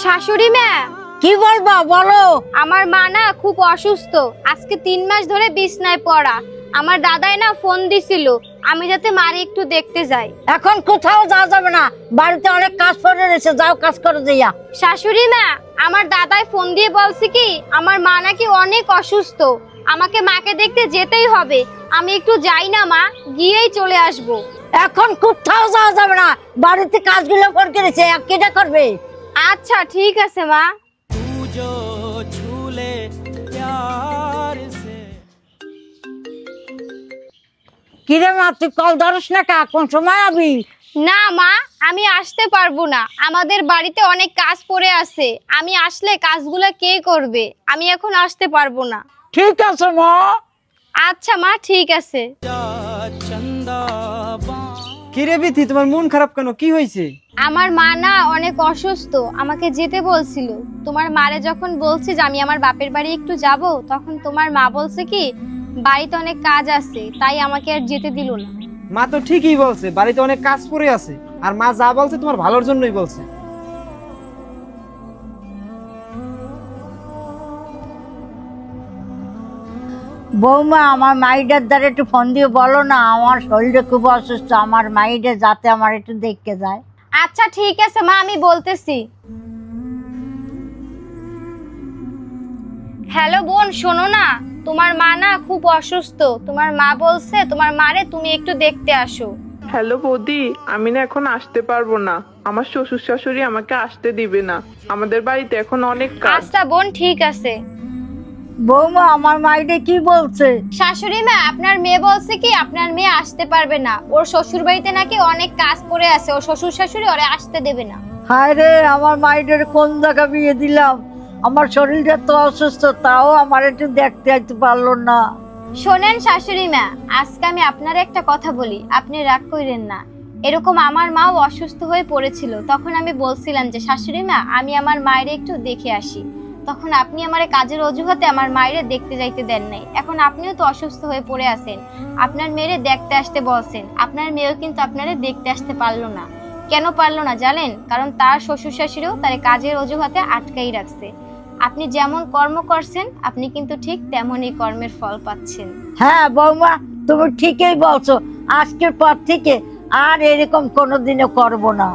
শাশুড়ি মা, কি বলবা বলো। আমার মা না খুব অসুস্থ, আজকে 3 মাস ধরে বিছনায় পড়া। আমার দাদাই না ফোন দিছিল আমি যাতে মারে একটু দেখতে যাই। এখন কোথাও যাওয়া যাবে না, বাড়িতে অনেক কাজ পড়ে রয়েছে, যাও কাজ করে দিয়া। শাশুড়ি মা, আমার দাদাই ফোন দিয়ে বলছে কি আমার মা নাকি অনেক অসুস্থ, আমাকে মাকে দেখতে যেতেই হবে। আমি একটু যাই না মা, গিয়েই চলে আসব। এখন কোথাও যাওয়া যাবে না, বাড়িতে কাজগুলো পড়ে রয়েছে, কেটা করবে? আচ্ছা ঠিক আছে মা। কিরে মা, তুই কল ধরিস না কা? কোন সময় আবি? না মা, আমি আসতে পারবো না, আমাদের বাড়িতে অনেক কাজ পড়ে আছে। আমি আসলে কাজগুলো কে করবে? আমি এখন আসতে পারবো না। ঠিক আছে মা। আচ্ছা মা, ঠিক আছে। কি রে বিথি, তোমার মন খারাপ কেন? কি হয়েছে? আমার মা না অনেক অসুস্থ, আমাকে যেতে বলছিল। তোমার মারে যখন বলছি যে আমি আমার বাপের বাড়ি একটু যাব, তখন তোমার মা বলছে কি বাড়িতে অনেক কাজ আছে, তাই আমাকে আর যেতে দিল না। মা তো ঠিকই বলছে, বাড়িতে অনেক কাজ পড়ে আছে। আর মা যা বলছে তোমার ভালোর জন্যই বলছে। বৌমা, আমার মাইডের দ্বারা একটু ফোন দিয়ে বলো না, আমার শরীরে খুব অসুস্থ, আমার মাইডে যাতে আমার একটু দেখতে যায়। আচ্ছা ঠিক আছে মা, আমি বলতেছি। হ্যালো বোন, শোনো না, তোমার মা না খুব অসুস্থ। তোমার মা বলছে তোমার মারে তুমি একটু দেখতে আসো। হ্যালো বৌদি, আমি না এখন আসতে পারবো না। আমার শ্বশুর শাশুড়ি আমাকে আসতে দিবে না। আমাদের বাড়িতে এখন অনেক কাজ। আচ্ছা বোন, ঠিক আছে। বৌমা, আমার মাইডে কি বলছে? শাশুড়ি মা, আপনার মেয়ে বলছে কি আপনার মেয়ে আসতে পারবে না, ওর শ্বশুর বাড়িতে নাকি অনেক কাজ পড়ে আছে, ওর শ্বশুর শাশুড়ি ওরে আসতে দেবে না। হায় রে, আমার মাইডের কোন জায়গা বিয়ে দিলাম, আমার শরীরটা তো অসুস্থ, তাও আমার একটু দেখতে আসতে পারলো না। শোনেন শাশুড়ি মা, আজকে আমি আপনার একটা কথা বলি, আপনি রাগ কইরেন না। এরকম আমার মাও অসুস্থ হয়ে পড়েছিল, তখন আমি বলছিলাম যে শাশুড়ি মা আমি আমার মায়ের একটু দেখে আসি, তখন আপনি আমার কাজের অজুহাতে আমার মায়ের দেখতে যাইতে দেন নাই। এখন আপনিও তো অসুস্থ হয়ে পড়ে আছেন, আপনার মেয়েরে দেখতে আসতে বলছেন, আপনার মেয়েও কিন্তু আপনারে দেখতে আসতে পারলো না। কেন পারলো না জানেন? কারণ তার শ্বশুর শাশুড়িও তার কাজের অজুহাতে আটকাই রাখছে। আপনি যেমন কর্ম করছেন, আপনি কিন্তু ঠিক তেমনই কর্মের ফল পাচ্ছেন। হ্যাঁ বৌমা, তুমি ঠিকই বলছো, আজকের পর থেকে আর এরকম কোনোদিনও করবো না।